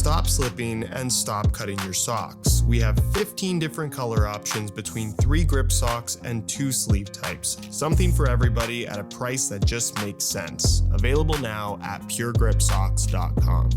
stop slipping, and stop cutting your socks. We have 15 different color options between 3 grip socks and 2 sleeve types. Something for everybody at a price that just makes sense. Available now at puregripsocks.com.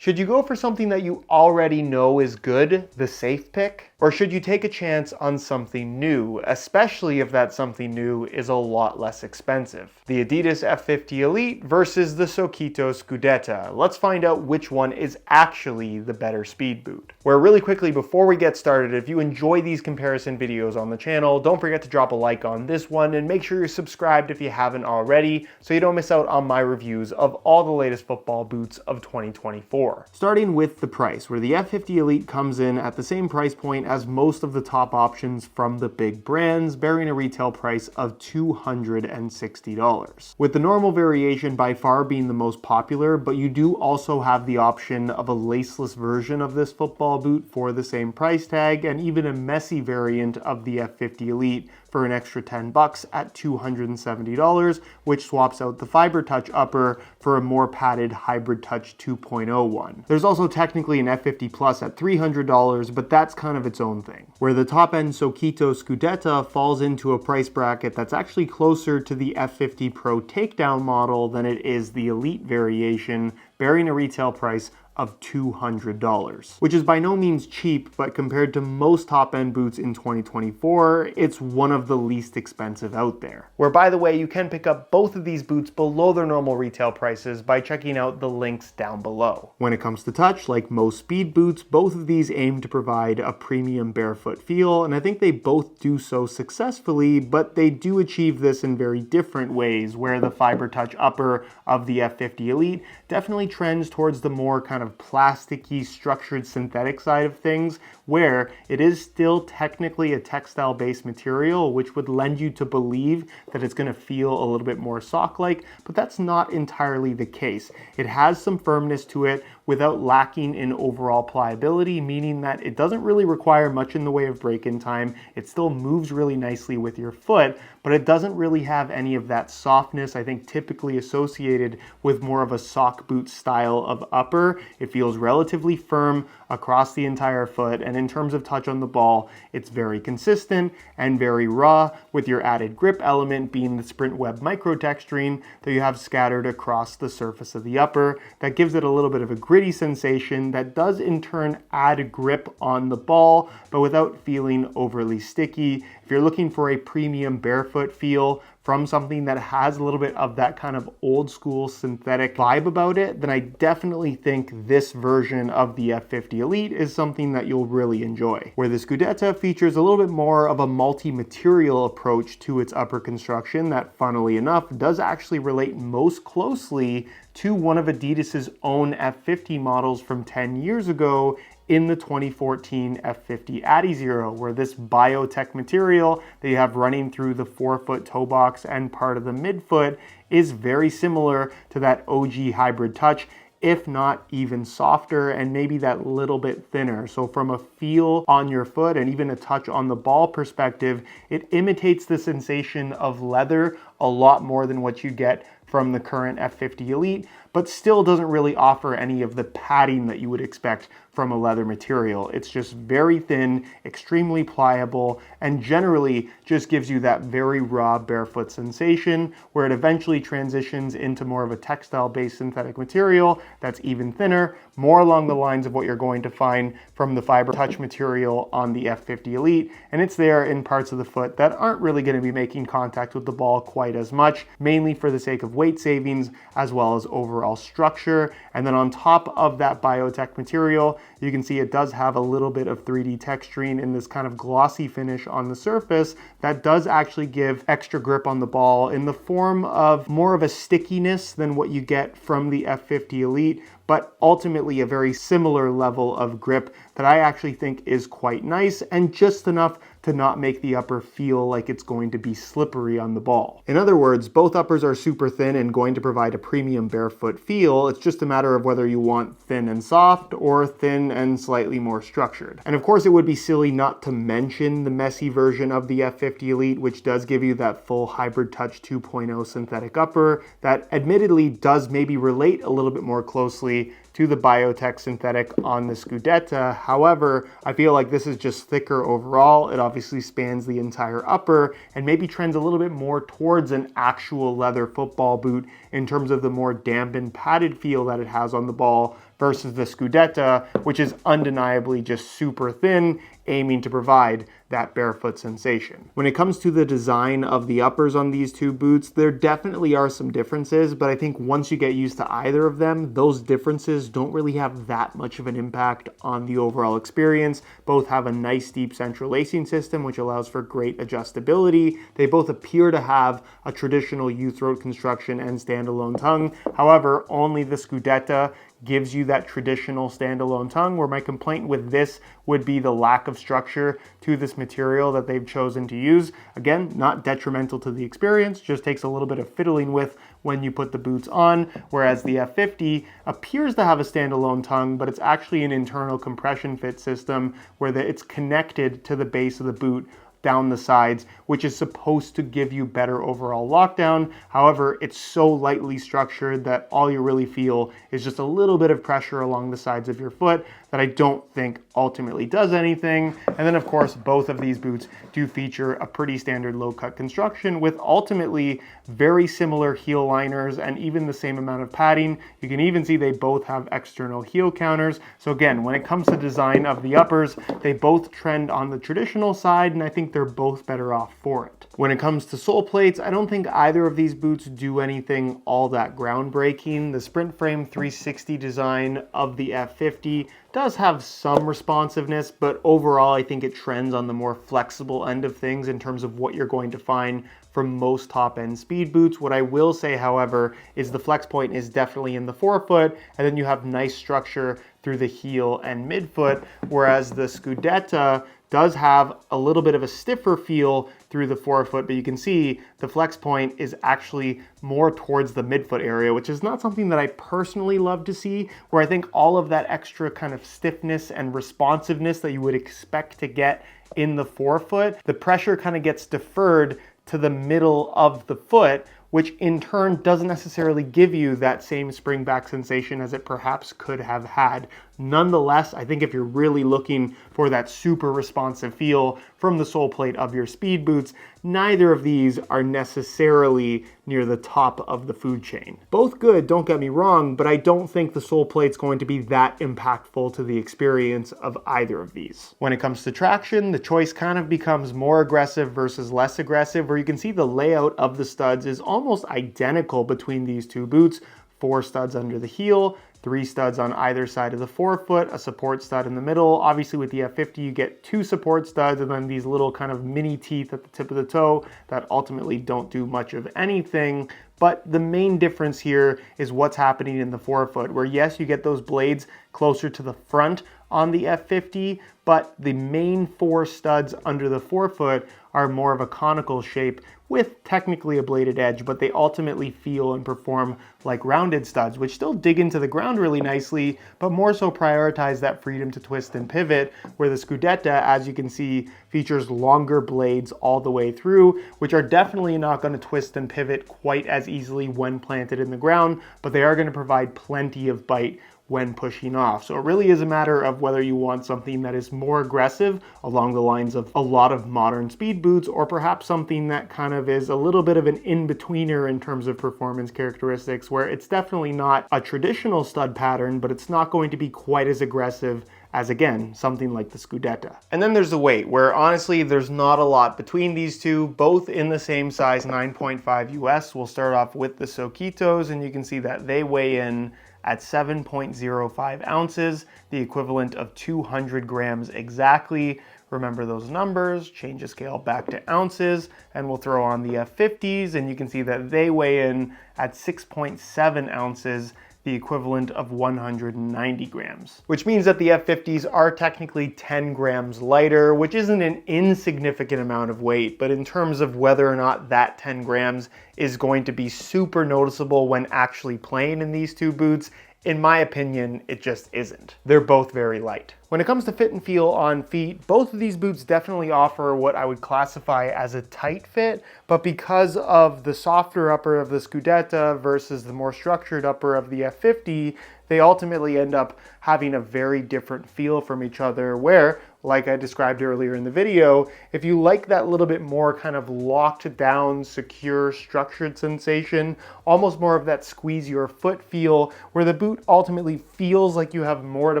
Should you go for something that you already know is good, the safe pick? Or should you take a chance on something new, especially if that something new is a lot less expensive? The Adidas F50 Elite versus the Sokito Scudetta. Let's find out which one is actually the better speed boot. Where really quickly before we get started, if you enjoy these comparison videos on the channel, don't forget to drop a like on this one and make sure you're subscribed if you haven't already so you don't miss out on my reviews of all the latest football boots of 2024. Starting with the price, where the F50 Elite comes in at the same price point as most of the top options from the big brands, bearing a retail price of $260. With the normal variation by far being the most popular, but you do also have the option of a laceless version of this football boot for the same price tag, and even a messy variant of the F50 Elite for an extra $10 at $270, which swaps out the Fiber Touch upper for a more padded Hybrid Touch 2.0 one. There's also technically an F50 Plus at $300, but that's kind of its own thing. Where the top-end Sokito Scudetta falls into a price bracket that's actually closer to the F50 Pro takedown model than it is the Elite variation, bearing a retail price of $200, which is by no means cheap, but compared to most top-end boots in 2024, it's one of the least expensive out there. Where, by the way, you can pick up both of these boots below their normal retail prices by checking out the links down below. When it comes to touch, like most speed boots, both of these aim to provide a premium barefoot feel, and I think they both do so successfully, but they do achieve this in very different ways, where the Fiber Touch upper of the F50 Elite definitely trends towards the more kind of plasticky, structured synthetic side of things, where it is still technically a textile-based material, which would lend you to believe that it's going to feel a little bit more sock-like, but that's not entirely the case. It has some firmness to it without lacking in overall pliability, meaning that it doesn't really require much in the way of break-in time. It still moves really nicely with your foot, but it doesn't really have any of that softness I think typically associated with more of a sock boot style of upper. It feels relatively firm across the entire foot, and in terms of touch on the ball, it's very consistent and very raw, with your added grip element being the Sprint Web microtexturing that you have scattered across the surface of the upper. That gives it a little bit of a gritty sensation that does in turn add grip on the ball, but without feeling overly sticky. If you're looking for a premium barefoot feel from something that has a little bit of that kind of old school synthetic vibe about it, then I definitely think this version of the F50 Elite is something that you'll really enjoy. Where the Scudetta features a little bit more of a multi-material approach to its upper construction that, funnily enough, does actually relate most closely to one of Adidas's own F50 models from 10 years ago in the 2014 F50 Adizero, where this biotech material that you have running through the forefoot toe box and part of the midfoot is very similar to that OG Hybrid Touch, if not even softer and maybe that little bit thinner. So from a feel on your foot and even a touch on the ball perspective, it imitates the sensation of leather a lot more than what you get from the current F50 Elite, but still doesn't really offer any of the padding that you would expect from a leather material. It's just very thin, extremely pliable, and generally just gives you that very raw barefoot sensation, where it eventually transitions into more of a textile-based synthetic material that's even thinner, more along the lines of what you're going to find from the Fiber Touch material on the F50 Elite, and it's there in parts of the foot that aren't really going to be making contact with the ball quite as much, mainly for the sake of weight savings as well as overall structure. And then on top of that biotech material, you can see it does have a little bit of 3D texturing in this kind of glossy finish on the surface that does actually give extra grip on the ball in the form of more of a stickiness than what you get from the F50 Elite, but ultimately a very similar level of grip that I actually think is quite nice and just enough to not make the upper feel like it's going to be slippery on the ball. In other words, both uppers are super thin and going to provide a premium barefoot feel. It's just a matter of whether you want thin and soft or thin and slightly more structured. And of course, it would be silly not to mention the messy version of the F50 Elite, which does give you that full Hybrid Touch 2.0 synthetic upper that admittedly does maybe relate a little bit more closely to the Biotech synthetic on the Scudetta. However, I feel like this is just thicker overall. It obviously spans the entire upper and maybe trends a little bit more towards an actual leather football boot in terms of the more dampened padded feel that it has on the ball versus the Scudetta, which is undeniably just super thin, aiming to provide that barefoot sensation. When it comes to the design of the uppers on these two boots, there definitely are some differences, but I think once you get used to either of them, those differences don't really have that much of an impact on the overall experience. Both have a nice deep central lacing system, which allows for great adjustability. They both appear to have a traditional U-throat construction and standalone tongue. However, only the Scudetta gives you that traditional standalone tongue, where my complaint with this would be the lack of structure to this material that they've chosen to use. Again, not detrimental to the experience, just takes a little bit of fiddling with when you put the boots on, whereas the F50 appears to have a standalone tongue, but it's actually an internal compression fit system where it's connected to the base of the boot down the sides, which is supposed to give you better overall lockdown. However, it's so lightly structured that all you really feel is just a little bit of pressure along the sides of your foot that I don't think ultimately does anything. And then of course, both of these boots do feature a pretty standard low cut construction with ultimately very similar heel liners and even the same amount of padding. You can even see they both have external heel counters. So again, when it comes to design of the uppers, they both trend on the traditional side, and I think they're both better off for it. When it comes to sole plates, I don't think either of these boots do anything all that groundbreaking. The Sprint Frame 360 design of the F50 does have some responsiveness, but overall I think it trends on the more flexible end of things in terms of what you're going to find from most top-end speed boots. What I will say, however, is the flex point is definitely in the forefoot, and then you have nice structure through the heel and midfoot, whereas the Scudetta does have a little bit of a stiffer feel through the forefoot, but you can see the flex point is actually more towards the midfoot area, which is not something that I personally love to see, where I think all of that extra kind of stiffness and responsiveness that you would expect to get in the forefoot, the pressure kind of gets deferred to the middle of the foot, which in turn doesn't necessarily give you that same spring back sensation as it perhaps could have had. Nonetheless, I think if you're really looking for that super responsive feel from the sole plate of your speed boots, neither of these are necessarily near the top of the food chain. Both good, don't get me wrong, but I don't think the sole plate's going to be that impactful to the experience of either of these. When it comes to traction, the choice kind of becomes more aggressive versus less aggressive, where you can see the layout of the studs is almost identical between these two boots. 4 studs under the heel, 3 studs on either side of the forefoot, a support stud in the middle. Obviously with the F50 you get 2 support studs and then these little kind of mini teeth at the tip of the toe that ultimately don't do much of anything. But the main difference here is what's happening in the forefoot, where yes, you get those blades closer to the front on the F50, but the main 4 studs under the forefoot are more of a conical shape with technically a bladed edge, but they ultimately feel and perform like rounded studs, which still dig into the ground really nicely, but more so prioritize that freedom to twist and pivot, where the Scudetta, as you can see, features longer blades all the way through, which are definitely not going to twist and pivot quite as easily when planted in the ground, but they are going to provide plenty of bite when pushing off. So it really is a matter of whether you want something that is more aggressive along the lines of a lot of modern speed boots, or perhaps something that kind of is a little bit of an in-betweener in terms of performance characteristics, where it's definitely not a traditional stud pattern, but it's not going to be quite as aggressive as, again, something like the Scudetta. And then there's the weight, where honestly there's not a lot between these two, both in the same size 9.5 US. We'll start off with the Sokitos, and you can see that they weigh in at 7.05 ounces, the equivalent of 200 grams exactly. Remember those numbers, change the scale back to ounces, and we'll throw on the F50s, and you can see that they weigh in at 6.7 ounces, the equivalent of 190 grams. Which means that the F50s are technically 10 grams lighter, which isn't an insignificant amount of weight, but in terms of whether or not that 10 grams is going to be super noticeable when actually playing in these two boots, in my opinion, it just isn't. They're both very light. When it comes to fit and feel on feet, both of these boots definitely offer what I would classify as a tight fit, but because of the softer upper of the Scudetta versus the more structured upper of the F50, they ultimately end up having a very different feel from each other where, like I described earlier in the video, if you like that little bit more kind of locked down, secure, structured sensation, almost more of that squeeze your foot feel, where the boot ultimately feels like you have more to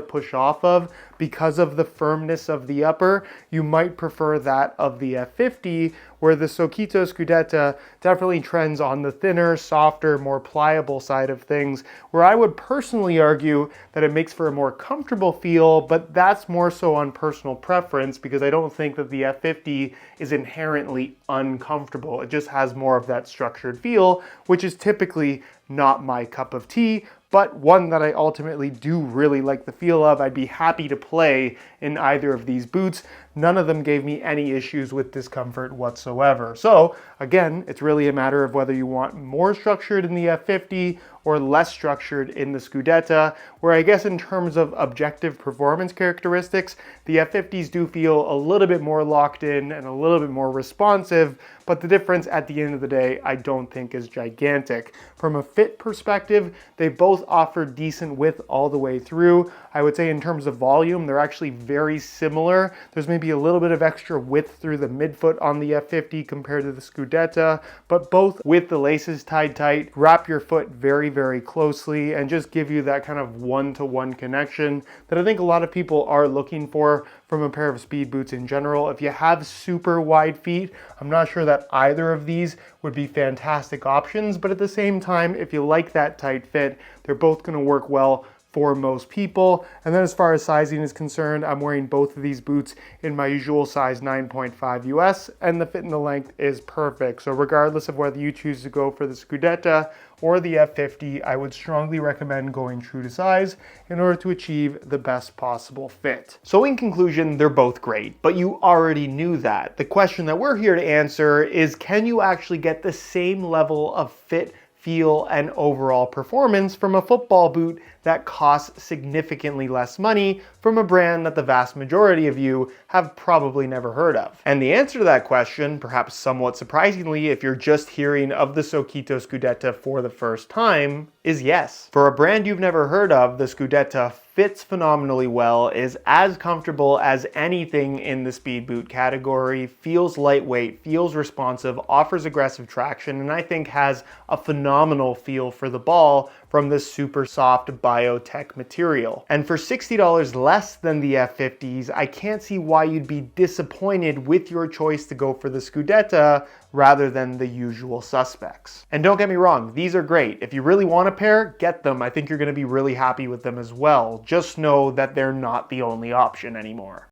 push off of because of the firmness of the upper, you might prefer that of the F50, where the Sokito Scudetta definitely trends on the thinner, softer, more pliable side of things, where I would personally argue that it makes for a more comfortable feel, but that's more so on personal preference because I don't think that the F50 is inherently uncomfortable. It just has more of that structured feel, which is typically not my cup of tea, but one that I ultimately do really like the feel of. I'd be happy to play in either of these boots. None of them gave me any issues with discomfort whatsoever. So again, it's really a matter of whether you want more structured in the F50 or less structured in the Scudetta, where I guess in terms of objective performance characteristics, the F50s do feel a little bit more locked in and a little bit more responsive, but the difference at the end of the day, I don't think is gigantic. From a fit perspective, they both offer decent width all the way through. I would say in terms of volume, they're actually very similar. There's maybe a little bit of extra width through the midfoot on the F50 compared to the Scudetta, but both with the laces tied tight, wrap your foot very, very closely and just give you that kind of one-to-one connection that I think a lot of people are looking for from a pair of speed boots in general. If you have super wide feet, I'm not sure that either of these would be fantastic options, but at the same time, if you like that tight fit, they're both gonna work well for most people. And then as far as sizing is concerned, I'm wearing both of these boots in my usual size 9.5 US, and the fit and the length is perfect. So regardless of whether you choose to go for the Scudetta or the F50, I would strongly recommend going true to size in order to achieve the best possible fit. So in conclusion, they're both great, but you already knew that. The question that we're here to answer is, can you actually get the same level of fit, feel, and overall performance from a football boot that costs significantly less money from a brand that the vast majority of you have probably never heard of? And the answer to that question, perhaps somewhat surprisingly if you're just hearing of the Sokito Scudetta for the first time, is yes. For a brand you've never heard of, the Scudetta fits phenomenally well, is as comfortable as anything in the speed boot category, feels lightweight, feels responsive, offers aggressive traction, and I think has a phenomenal feel for the ball from this super soft biotech material. And for $60 less than the F50s, I can't see why you'd be disappointed with your choice to go for the Scudetta rather than the usual suspects. And don't get me wrong, these are great. If you really want a pair, get them. I think you're gonna be really happy with them as well. Just know that they're not the only option anymore.